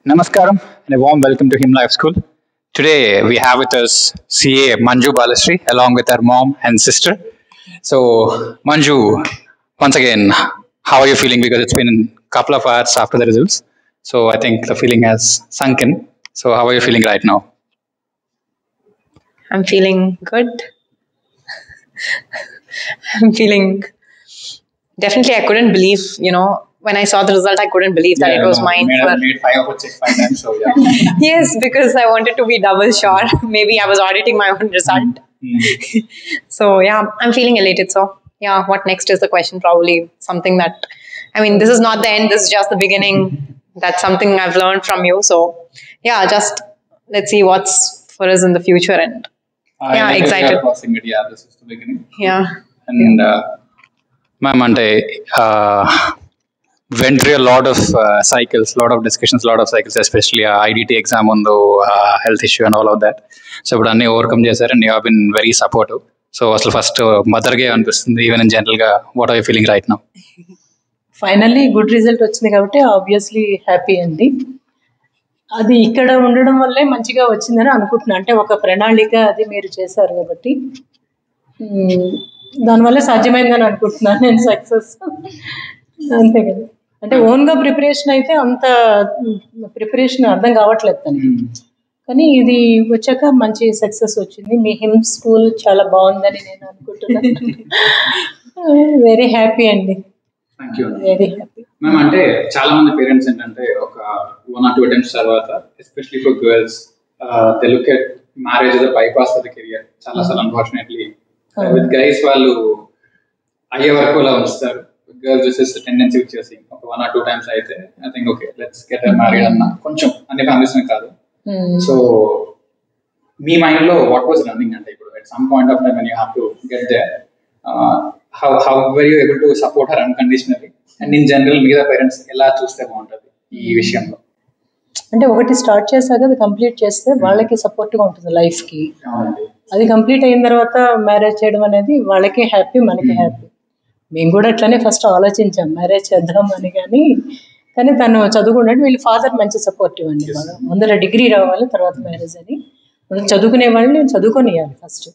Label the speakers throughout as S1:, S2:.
S1: Namaskaram and a warm welcome to Him Life School. Today we have with us CA Manju Balastri along with her mom and sister. So Manju, once again, how are you feeling? Because it's been a couple of hours after the results. So I think the feeling has sunk in. So how are you feeling right now?
S2: I'm feeling good. I'm feeling definitely. I couldn't believe, when I saw the result, I couldn't believe that it was mine.
S1: Made five of it 5 times. So yeah.
S2: Yes, because I wanted to be double sure. Maybe I was auditing my own result. So yeah, I'm feeling elated. So yeah, what next is the question? Probably something that, this is not the end. This is just the beginning. That's something I've learned from you. So yeah, just let's see what's for us in the future. And yeah, excited.
S1: Crossing it. Yeah, this is the beginning.
S2: Yeah.
S1: And ma'am, went through a lot of cycles, lot of discussions, lot of cycles, especially IDT exam on the health issue and all of that. So, but అన్ని overcome చేశారు and you have been very supportive. So, అసలు first మదర్గా అనిపిస్తుంది even in జనరల్గా what are you feeling right now?
S3: Finally good result వచ్చింది కాబట్టి obviously happy అండి. అది ఇక్కడ ఉండడం వల్లే మంచిగా వచ్చిందని అనుకుంటున్నాను. అంటే ఒక ప్రణాళిక అది మీరు చేశారు కాబట్టి దానివల్ల సాధ్యమైందని అనుకుంటున్నాను నేను. సక్సెస్ అంతే కదా. అంటే ఓన్గా ప్రిపరేషన్ అయితే అంత ప్రిపరేషన్ అర్థం కావట్లేదు తనకి, కానీ ఇది వచ్చాక మంచి సక్సెస్ వచ్చింది. మీ హిమ్ స్కూల్ చాలా బాగుందని నేను అనుకుంటున్నాను. వెరీ హ్యాపీ అండి, వెరీ హ్యాపీ.
S1: మ్యామ్, అంటే చాలా మంది పేరెంట్స్ ఏంటంటే ఒక 1 or 2 attempts తర్వాత especially for girls they look at marriage as a bypass for the career. చాలా సార్లు అన్ఫార్చునేట్లీ విత్ గైస్ వాళ్ళు అయ్యే వరకు అలా ఉంచుతారు. గర్ల్స్ దిస్ టెండెన్సీ వచ్చేసి ఒక 1 or 2 times అయితే I think okay let's get married అన్న కొంచెం అన్ని ఫ్యామిలీస్ కాదు. సో మీ మైండ్ లో వాట్ వాజ్ రన్నింగ్ అంటే ఇప్పుడు at some point of time when you have to get there, how were you able to support her unconditionally and in general మిగతా parents ఎలా చూస్తే బాగుంటుంది ఈ విషయంలో?
S3: అంటే ఒకటి స్టార్ట్ చేశాక అది కంప్లీట్ చేస్తే వాళ్ళకి సపోర్ట్గా ఉంటుంది లైఫ్కి. అది కంప్లీట్ అయిన తర్వాత మ్యారేజ్ చేయడం అనేది వాళ్ళకి హ్యాపీ, మనకి హ్యాపీ. మేము కూడా అట్లనే ఫస్ట్ ఆలోచించాం మ్యారేజ్ చేద్దామని, కానీ తను చదువుకున్నట్టు వీళ్ళ ఫాదర్ మంచి సపోర్టివ్ అండి. బాగా ముందర డిగ్రీ రావాలి తర్వాత మ్యారేజ్ అని. మనం చదువుకునే వాళ్ళని చదువుకొనియాలి ఫస్ట్.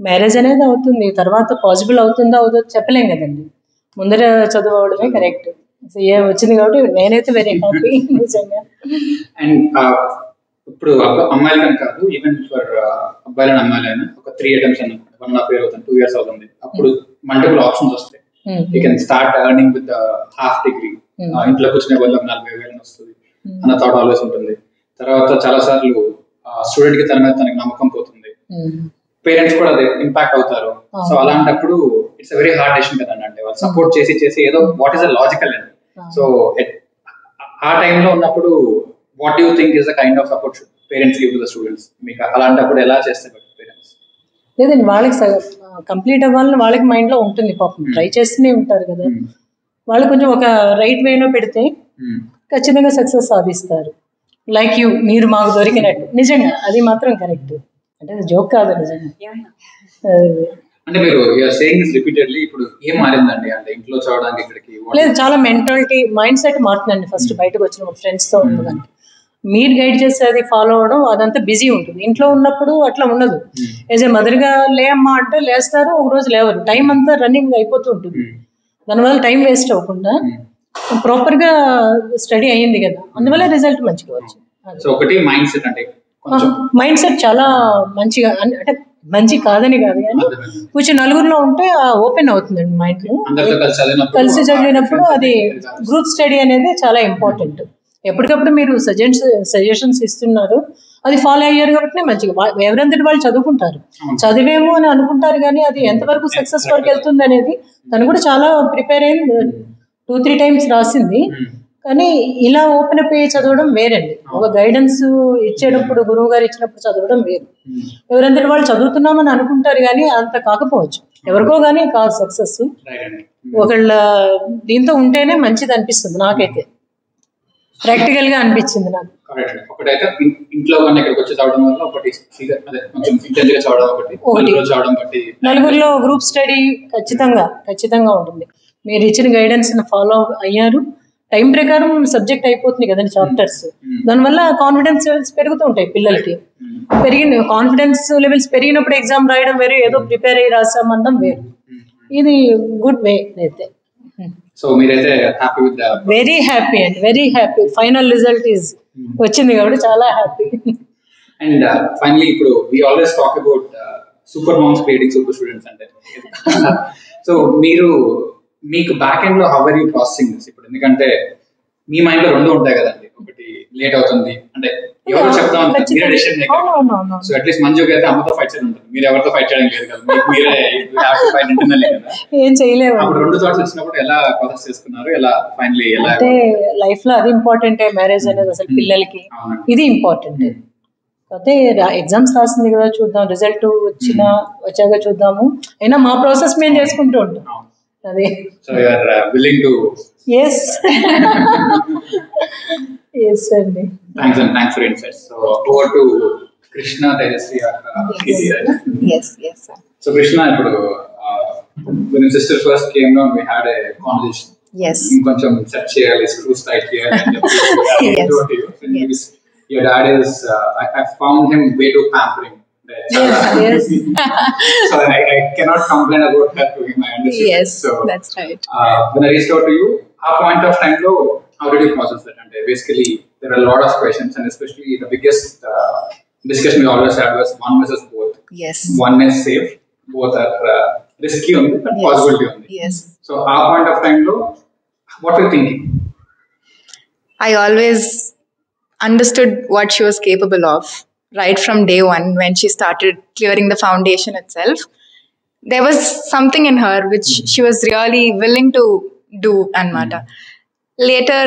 S3: మ్యారేజ్ అనేది అవుతుంది, తర్వాత పాసిబుల్ అవుతుందో అవుతుందో చెప్పలేం కదండి. ముందర చదువు అవడమే కరెక్ట్. ఏం వచ్చింది కాబట్టి నేనైతే వెరీ హ్యాపీ నిజంగా.
S1: అండ్ ఇప్పుడు అమ్మాయిలు కాదు, ఈవెన్ ఫర్ అబ్బాయిలైన అమ్మాయిలైనా ఒక 3 attempts అన్నమాట 1.5 years అవుతుంది, 2 years అవుతుంది, అప్పుడు మల్టిపుల్ ఆప్షన్స్ వస్తాయి. You can start earning with half degree, ఇంట్లో కూర్చునే వాళ్ళు 40,000 వస్తుంది అన్న థాట్ ఆల్వేస్ ఉంటుంది. తర్వాత చాలా సార్లు స్టూడెంట్ కి తన మీద తనకి నమ్మకం పోతుంది, పేరెంట్స్ కూడా అదే ఇంపాక్ట్ అవుతారు. సో అలాంటప్పుడు ఇట్స్ వెరీ హార్డ్ డెసిషన్ కదండి. అంటే వాళ్ళు సపోర్ట్ చేసి ఏదో వాట్ ఈస్ ద లాజికల్ అండి. సో ఆ టైంలో ఉన్నప్పుడు what you think is the kind of support parents give to the students? మీకు అలాంటప్పుడు ఎలా చేస్తారు పేరెంట్స్?
S3: లేదండి, వాళ్ళకి కంప్లీట్ అవ్వాలని వాళ్ళకి మైండ్లో ఉంటుంది. పాపం ట్రై చేస్తూనే ఉంటారు కదా. వాళ్ళు కొంచెం ఒక రైట్ వేలో పెడితే ఖచ్చితంగా సక్సెస్ సాధిస్తారు. లైక్ యూ, మీరు మాకు దొరికినట్టు. నిజంగా అది మాత్రం కరెక్ట్. అంటే జోక్ కాదు నిజంగా.
S1: అంటే మీరు సేయింగ్ దిస్ రిపీటెడ్లీ ఇప్పుడు ఏం మారిందండి? అంటే ఇంట్లో చదవడానికి ఇక్కడికి
S3: లేదు, చాలా మెంటాలిటీ మైండ్ సెట్ మారుతుందండి. ఫస్ట్ బయటకు వచ్చిన ఫ్రెండ్స్తో ఉండడానికి మీరు గైడ్ చేస్తే అది ఫాలో అవడం అదంతా బిజీ ఉంటుంది. ఇంట్లో ఉన్నప్పుడు అట్లా ఉండదు. యాజ్ ఏ మదర్గా లేమ్మా అంటే లేస్తారు, ఒక రోజు లేవరు. టైం అంతా రన్నింగ్ అయిపోతూ ఉంటుంది. దానివల్ల టైం వేస్ట్ అవ్వకుండా ప్రాపర్గా స్టడీ అయ్యింది కదా, అందువల్ల రిజల్ట్ మంచిగా వచ్చింది. మైండ్ సెట్ చాలా మంచిగా, అంటే మంచి కాదని కాదు కానీ కొంచెం నలుగురిలో ఉంటే ఓపెన్ అవుతుందండి మైండ్. కలిసి చదివినప్పుడు అది గ్రూప్ స్టడీ అనేది చాలా ఇంపార్టెంట్. ఎప్పటికప్పుడు మీరు సజెషన్స్ ఇస్తున్నారు, అది ఫాలో అయ్యారు కాబట్టి మంచిగా ఎవరంతటి వాళ్ళు చదువుకుంటారు. చదివేమో అని అనుకుంటారు కానీ అది ఎంతవరకు సక్సెస్ వరకు వెళ్తుంది అనేది తను కూడా చాలా ప్రిపేర్ అయింది, 2-3 times రాసింది. కానీ ఇలా ఓపెన్ అప్ అయ్యి చదవడం వేరండి. ఒక గైడెన్స్ ఇచ్చేటప్పుడు గురువు గారు ఇచ్చినప్పుడు చదవడం వేరు. ఎవరంతటి వాళ్ళు చదువుతున్నామని అనుకుంటారు కానీ అంత కాకపోవచ్చు, ఎవరికో కానీ కాదు సక్సెస్. ఒకళ్ళ దీంతో ఉంటేనే మంచిది అనిపిస్తుంది నాకైతే, ప్రాక్టికల్ గా అనిపించింది నాకు. నలుగురిలో గ్రూప్ స్టడీ ఖచ్చితంగా ఉంటుంది. మీరు ఇచ్చిన గైడెన్స్ ఫాలో అయ్యారు, టైం ప్రకారం సబ్జెక్ట్ అయిపోతుంది కదండి చాప్టర్స్. దానివల్ల కాన్ఫిడెన్స్ లెవెల్స్ పెరుగుతూ ఉంటాయి పిల్లలకి. కాన్ఫిడెన్స్ లెవెల్స్ పెరిగినప్పుడు ఎగ్జామ్ రాయడం వేరు, ఏదో ప్రిపేర్ అయ్యి రాసామనడం వేరు. ఇది గుడ్ వే అయితే.
S1: సో మీరైతే హ్యాపీ విత్
S3: వెరీ హ్యాపీ అండి, very happy. Final result is వచ్చింది కాబట్టి చాలా హ్యాపీ.
S1: అండ్ ఫైనలీ ఇప్పుడు we always talk about super moms creating super students అంటే. సో మీకు బ్యాక్ ఎండ్ లో how are you processing this ఇప్పుడు? ఎందుకంటే మీ మైండ్ లో రెండు ఉంటాయి కదండి, ఒకటి లేట్ అవుతుంది అంటే ఎవరు చెప్తా ఉంటారు, మీరే డెసిషన్ మేకర్. సో అట్లీస్ట్ మంజుకి అయితే అమ్మతో ఫైట్ చేయడం ఉంటుంది, మీరు ఎవరితో ఫైట్ చేయడం లేదు కదా, మీరే ఫైట్ ఇంటర్నల్లీ కదా,
S3: ఏం చేయలేము.
S1: అప్పుడు రెండు థాట్స్ వచ్చినప్పుడు ఎలా ప్రాసెస్ చేసుకున్నారు, ఎలా ఫైనలీ ఎలా?
S3: అంటే లైఫ్ లో అది ఇంపార్టెంట్, మ్యారేజ్ అనేది అసలు పిల్లలకి ఇది ఇంపార్టెంట్. అయితే ఎగ్జామ్స్ రాసింది కదా, చూద్దాం, రిజల్ట్ వచ్చాక చూద్దాము. అయినా మా ప్రాసెస్ మేము చేసుకుంటూ ఉంటాం. అదే.
S1: So you are willing to.
S3: yes yes అండి.
S1: Thanks for insights. So over to Krishna, Tejasvi or Kirti.
S2: Yes sir.
S1: So Krishna, ఇప్పుడు when your sister first came down, we had a conversation.
S2: Yes.
S1: కొంచెం set చేయాలి, screws tight చేయాలి అని చెప్పి.
S2: Yes.
S1: Your dad is I found him way too pampering.
S3: Yes.
S1: So I cannot complain about that to him, I understand.
S2: Yes,
S1: so
S2: that's right.
S1: When I reached out to you, a point of time lo, how did you process that? And basically there are a lot of questions, and especially the biggest discussion we always had was one versus both.
S2: Yes.
S1: One is safe, both are risky on but
S2: yes.
S1: possibility on.
S2: Yes.
S1: So a point of time lo, what were you thinking?
S2: I always understood what she was capable of right from day one when she started clearing the foundation itself. There was something in her which she was really willing to do anmata. Later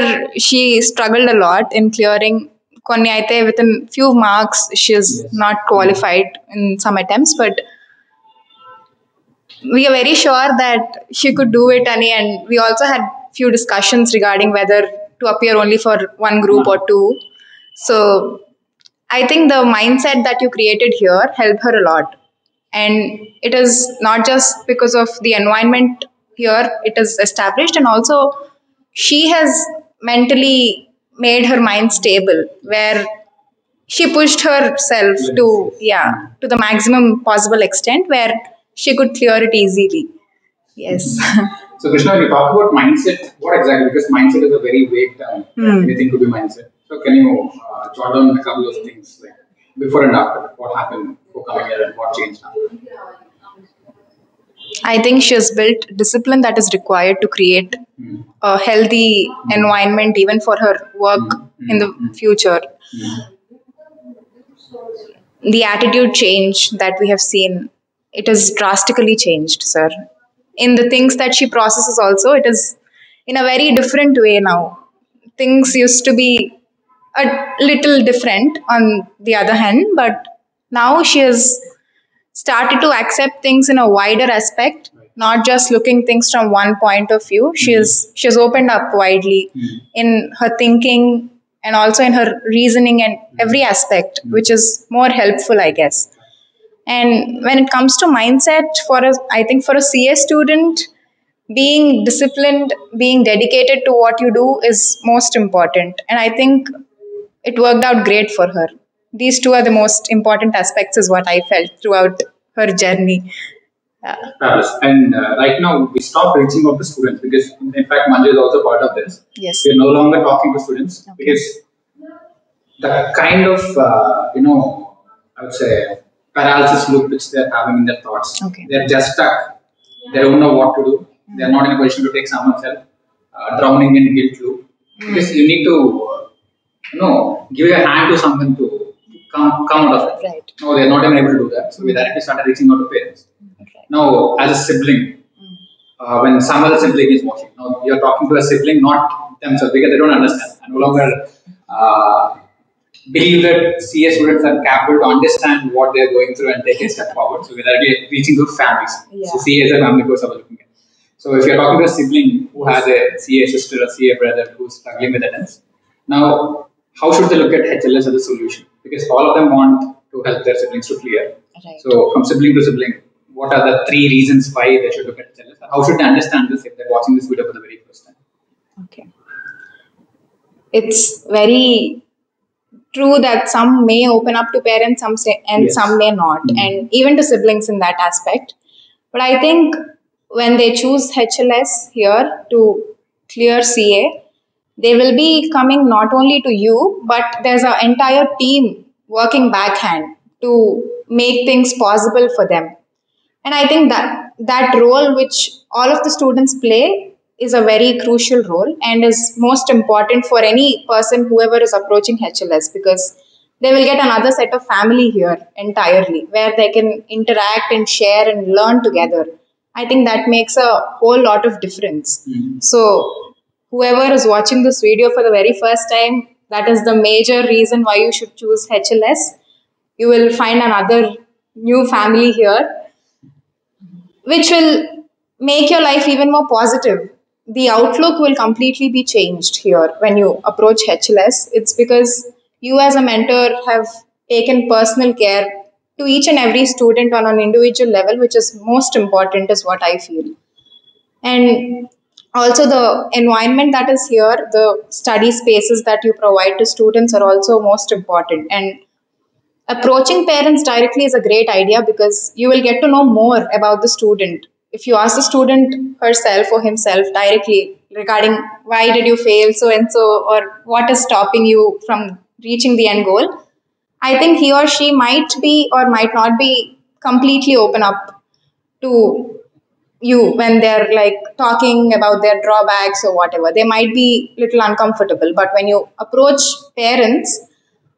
S2: she struggled a lot in clearing konni aithe within few marks she is not qualified in some attempts, but we are very sure that she could do it, and we also had few discussions regarding whether to appear only for one group or two. So I think the mindset that you created here helped her a lot, and it is not just because of the environment here it is established, and also she has mentally made her mind stable where she pushed herself to the maximum possible extent where she could clear it easily. Yes.
S1: So Krishna, when you talk about mindset, what exactly? Because mindset is a very vague term. Anything could be mindset. So can you jot down a couple of things like before and after? What happened for coming here and what changed now?
S2: I think she has built discipline that is required to create a healthy environment even for her work in the future. The attitude change that we have seen, it has drastically changed, sir. In the things that she processes also, it is in a very different way now. Things used to be a little different on the other hand, but now she has started to accept things in a wider aspect, not just looking things from one point of view. She has opened up widely in her thinking and also in her reasoning and every aspect, which is more helpful, I guess. And when it comes to mindset, I think for a CA student, being disciplined, being dedicated to what you do is most important. And I think it worked out great for her. These two are the most important aspects is what I felt throughout her journey.
S1: Fabulous. And right now we stopped reaching out to students because in fact Manju is also part of this.
S2: Yes.
S1: We are no longer talking to students because the kind of I would say paralysis loop which they are having in their thoughts.
S2: Okay.
S1: They are just stuck. They don't know what to do. They are not in a position to take someone's help. Drowning in guilt loop. Because you need to give a hand to someone to come out of it.
S2: Right.
S1: No, they are not even able to do that. So we directly started reaching out to parents.
S2: Okay.
S1: Now, as a sibling, when some other sibling is watching, now you are talking to a sibling, not themselves, because they don't understand. And no longer believe that CA students are capable to understand what they are going through and take a step forward. So we are directly reaching to families.
S2: Yeah.
S1: So CA is a family course I was looking at. So if you are talking to a sibling who has a CA sister or CA brother who is struggling with attendance, now how should they look at HLS as a solution? Because all of them want to help their siblings to clear.
S2: Right.
S1: So from sibling to sibling, what are the 3 reasons why they should look at HLS? How should they understand this if they're watching this video for the very first time?
S2: Okay.
S4: it's very true that some may open up to parents, some may not, and even to siblings in that aspect. But I think when they choose HLS here to clear CA, they will be coming not only to you, but there's an entire team working backhand to make things possible for them. And I think that role which all of the students play is a very crucial role and is most important for any person whoever is approaching HLS, because they will get another set of family here entirely where they can interact and share and learn together. I think that makes a whole lot of difference. So whoever is watching this video for the very first time, that is the major reason why you should choose HLS. You will find another new family here, which will make your life even more positive. The outlook will completely be changed here when you approach HLS. It's because you as a mentor have taken personal care to each and every student on an individual level, which is most important, is what I feel. And also the environment that is here, the study spaces that you provide to students are also most important. And approaching parents directly is a great idea because you will get to know more about the student. If you ask the student herself or himself directly regarding why did you fail so and so, or what is stopping you from reaching the end goal, I think he or she might be or might not be completely open up to you when they're like talking about their drawbacks or whatever. They might be little uncomfortable, but when you approach parents,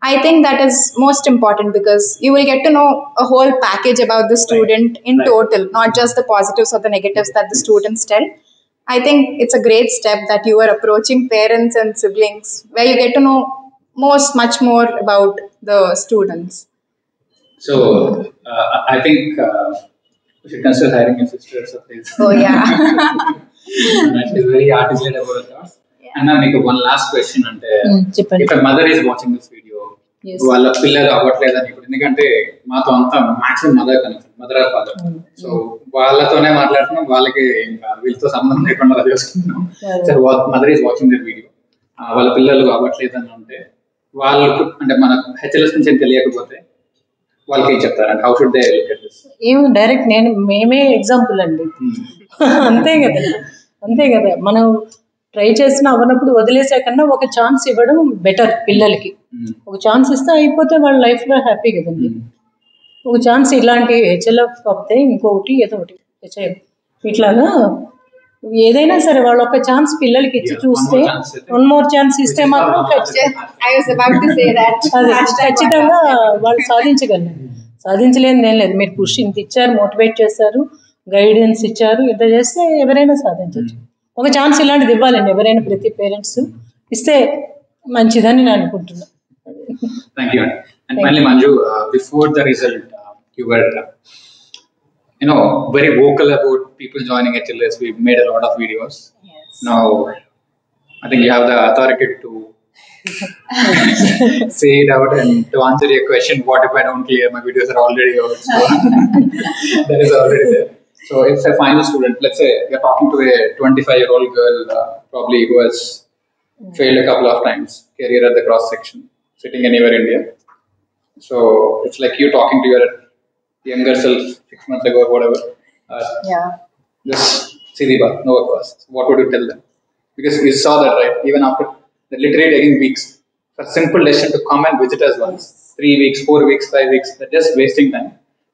S4: I think that is most important because you will get to know a whole package about the student in total, not just the positives or the negatives that the students tell. I think it's a great step that you are approaching parents and siblings where you get to know much more about the students.
S1: So I think we should consider hiring your sister.
S4: Oh yeah.
S1: She's very articulate about that. And now make one last question. If a mother is watching this video, వాళ్ళ పిల్లలు అవ్వట్లేదని ఇప్పుడు ఎందుకంటే మాతో అంతా maximum mother or father, so వాళ్ళతోనే మాట్లాడుతున్నాం, వాళ్ళకి ఇంకా వీళ్ళతో సంబంధం లేకుండా అలా చేసుకుంటున్నాం. So mother is watching this video, వాళ్ళ పిల్లలు అవ్వట్లేదని ఉంటే వాళ్ళకు అంటే మనకు హెచ్ఎల్ఎస్ నుంచి తెలియకపోతే వాళ్ళకి ఏం చెప్తారు? అంటే how should they look at this?
S3: ఏం డైరెక్ట్ మేమే ఎగ్జాంపుల్ అండి. అంతే కదా మనం ట్రై చేసిన అవ్వనప్పుడు వదిలేసే కన్నా ఒక ఛాన్స్ ఇవ్వడం బెటర్. పిల్లలకి ఒక ఛాన్స్ ఇస్తే అయిపోతే వాళ్ళ లైఫ్లో హ్యాపీ కదండి. ఒక ఛాన్స్ ఇలాంటి హెచ్ఎల్ఎఫ్ కాకపోతే ఇంకొకటి ఏదో ఒకటి హెచ్ఐఎఫ్ ఇట్లాగా ఏదైనా సరే వాళ్ళు ఒక ఛాన్స్ పిల్లలకి ఇచ్చి చూస్తే, వన్ మోర్ ఛాన్స్ ఇస్తే మాత్రం ఖచ్చితంగా వాళ్ళు సాధించగలరు. సాధించలేనిది ఏం లేదు. మీరు పుష్ ఇంత ఇచ్చారు, మోటివేట్ చేశారు, గైడెన్స్ ఇచ్చారు, ఇంత చేస్తే ఎవరైనా సాధించవచ్చు. ఒక ఛాన్స్ ఇలాంటిది ఇవ్వాలండి ఎవరైనా, ప్రతి పేరెంట్స్ ఇస్తే మంచిదని నేను అనుకుంటున్నాను.
S1: Thank you. And finally, Manju, before the result, you were very vocal about people joining HLS. We made a lot of videos.
S2: Yes.
S1: Now, I think you have the authority to say it out. And to answer your question, what if I don't clear? My videos are already out. So that is already there. So if a final student, let's say you're talking to a 25-year-old girl, probably who has failed a couple of times, career at the cross section, sitting anywhere in India. So it's like you talking to your younger self 6 months ago or whatever. Just see the bar, no work. What would you tell them? Because you saw that, right? Even after the literally taking weeks for simple decision to come and visit us once, 3 weeks, 4 weeks, 5 weeks, they're just wasting time.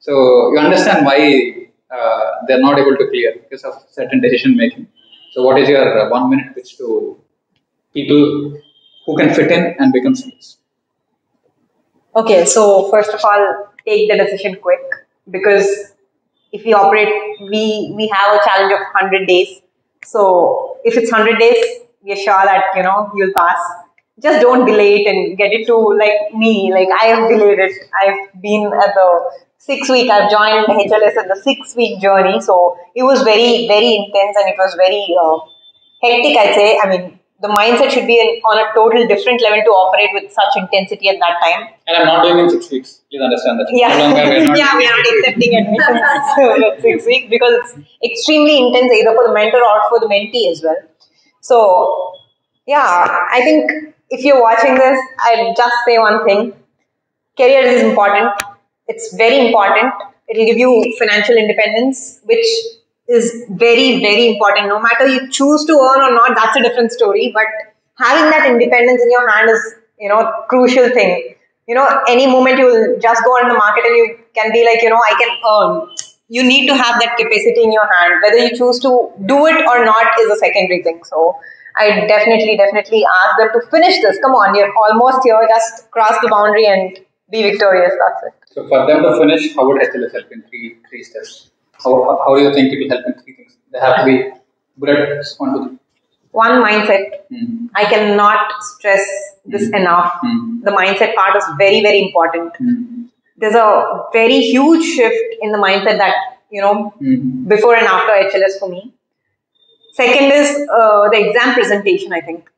S1: So you understand why they're not able to clear because of certain decision making. So what is your 1 minute pitch to people who can fit in and become students?
S2: Okay, so first of all, take the decision quick, because if we operate, we have a challenge of 100 days. So if it's 100 days, we are sure that you'll pass. Just don't delay it and get it to like me. Like I have delayed it. I've been at the 6 week. I've joined HLS at the 6 week journey. So it was very, very intense and it was very hectic, I'd say. I mean, the mindset should be on a total different level to operate with such intensity at that time.
S1: And I'm not doing it 6 weeks. Please understand that.
S2: Yeah, we are not accepting admission at 6 weeks because it's extremely intense either for the mentor or for the mentee as well. So, yeah, I think if you're watching this, I'll just say one thing. Career is important. It's very important. It'll give you financial independence, which is very, very important. No matter you choose to earn or not, that's a different story. But having that independence in your hand is, crucial thing. Any moment you'll just go on the market and you can be like, I can earn. You need to have that capacity in your hand. Whether you choose to do it or not is a secondary thing. So I definitely ask them to finish this. Come on, you're almost here. Just cross the boundary and be victorious. That's it.
S1: So for them to finish, how would HLS help in three steps? How do you think it will help in three things? They have to be good at 1, 2, 3.
S2: One, mindset. I cannot stress this enough. The mindset part is very, very important. There's a very huge shift in the mindset that, before and after HLS for me. Second is the exam presentation, I think.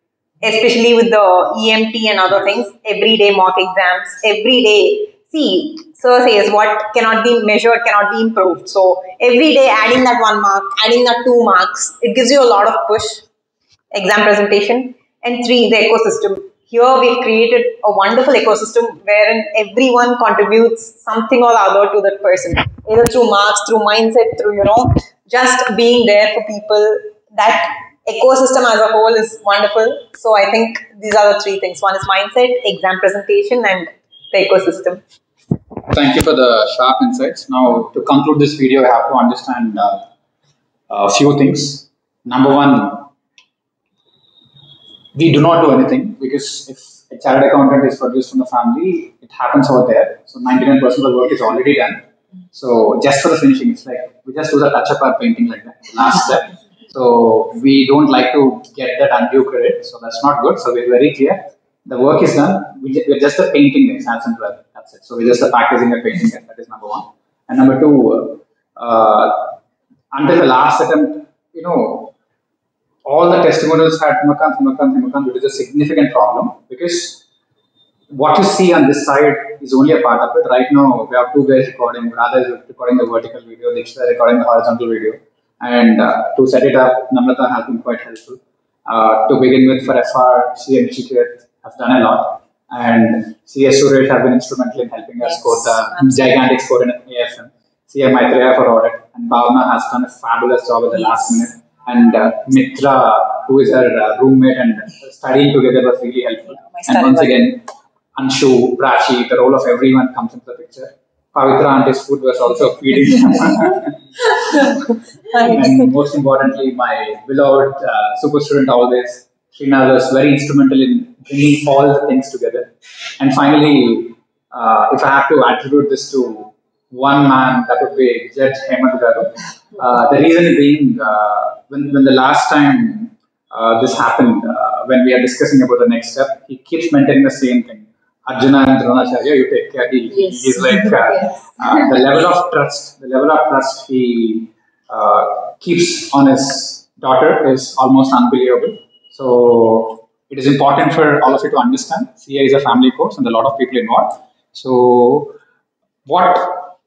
S2: Especially with the EMT and other things. Everyday mock exams. Every day. See, sir says what cannot be measured cannot be improved. So every day adding that 1 mark, adding that 2 marks, it gives you a lot of push. Exam presentation. And 3, the ecosystem. Here we've created a wonderful ecosystem wherein everyone contributes something or the other to that person. Either through marks, through mindset, through, just being there for people. That ecosystem as a whole is wonderful. So I think these are the 3 things. One is mindset, exam presentation, and the ecosystem.
S1: Thank you for the sharp insights. Now, to conclude this video, I have to understand a few things. Number 1, we do not do anything, because if a chartered accountant is produced from the family, it happens over there. So 99% of the work is already done. So just for the finishing, it's like we just do the touch-up or painting like that, last step. So we don't like to get that undue credit. So that's not good. So we're very clear. The work is done. We're just the painting guys, as and well. That's it. So we're just the packaging and painting guys. That is number 1. And number 2, until the last attempt, all the testimonials had Himakant, which is a significant problem, because what you see on this side is only a part of it. Right now, we have 2 guys recording. Radha is recording the vertical video, Dikshita is recording the horizontal video. And to set it up, Namrata has been quite helpful. To begin with, for FR, she and Chiket have done a lot. And CS Suresh have been instrumental in helping us score the gigantic score in AFM. CA Maitreya for audit. And Bhavna has done a fabulous job at the last minute. And Mitra, who is her roommate, and studying together was really helpful. And once again, Anshu, Prachi, the role of everyone comes into the picture. Pavitra and his food was also feeding. And most importantly, my beloved super student always, Srinath, was very instrumental in bringing all the things together. And finally, if I have to attribute this to one man, that would be Judge Hemant Garu. The reason being, when the last time this happened, when we are discussing about the next step, he keeps maintaining the same thing. Arjuna and Dronacharya, you take care. He's like the level of trust he keeps on his daughter is almost unbelievable. So it is important for all of you to understand. CA is a family course and a lot of people involved. So what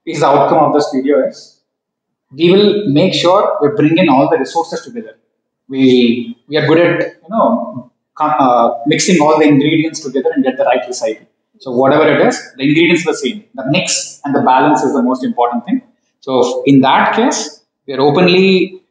S1: is the outcome of this video is, we will make sure we bring in all the resources together. We are good at mixing all the ingredients together and get the right recipe. So whatever it is, the ingredients are the same. The mix and the balance is the most important thing. So in that case, we are openly,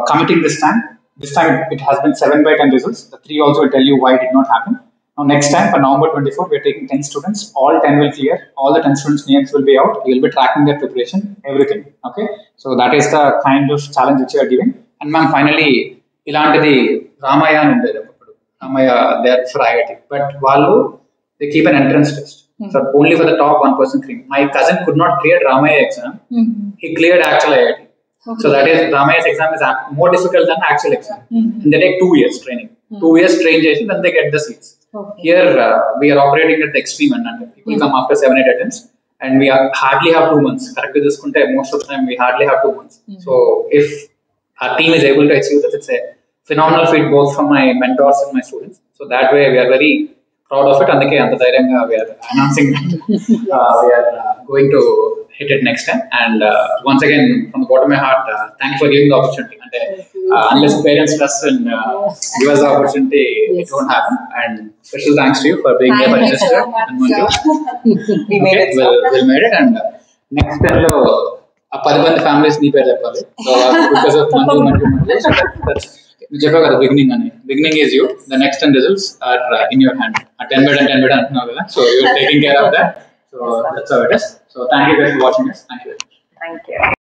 S1: committing this time. This time it has been 7/10 results. The 3 also will tell you why it did not happen. Now next time for November 24, we are taking 10 students. All 10 will clear. All the 10 students' names will be out. You will be tracking their preparation, everything. Okay. So that is the kind of challenge which you are giving. And ma'am, finally, ilantidi Ramaya and Ramaya, they are for IIT. But Valu, they keep an entrance test. So only for the top 1% cream. My cousin could not clear Ramaya exam. He cleared actual IIT. Okay. So that is, Ramaya's exam is more difficult than actual exam. And they take 2 years training. 2 years training, then they get the seats. Okay. Here, we are operating at the extreme end. People come after 7-8 attempts. And we hardly have 2 months. Correctly, most of the time, we hardly have 2 months. So if our team is able to achieve this, it's a phenomenal feat both from my mentors and my students. So that way, we are very proud of it. And we are announcing that we are going to hit it next time. And once again, from the bottom of my heart, thank you for giving the opportunity. And unless parents trust and give us the opportunity, it won't happen. And special thanks to you for being there for your sister and Manju.
S2: We made it.
S1: We made it. And next time lo a 10 మంది families నీ పేరు చెప్పాలి. So because of Manju. So that's you చెప్పావు కదా beginning is you. The next 10 results are in your hand. 10 bed అంటున్నావు కదా. So you are taking care of that. So that's how it is. So thank you guys for watching us. Thank you.
S2: Thank you.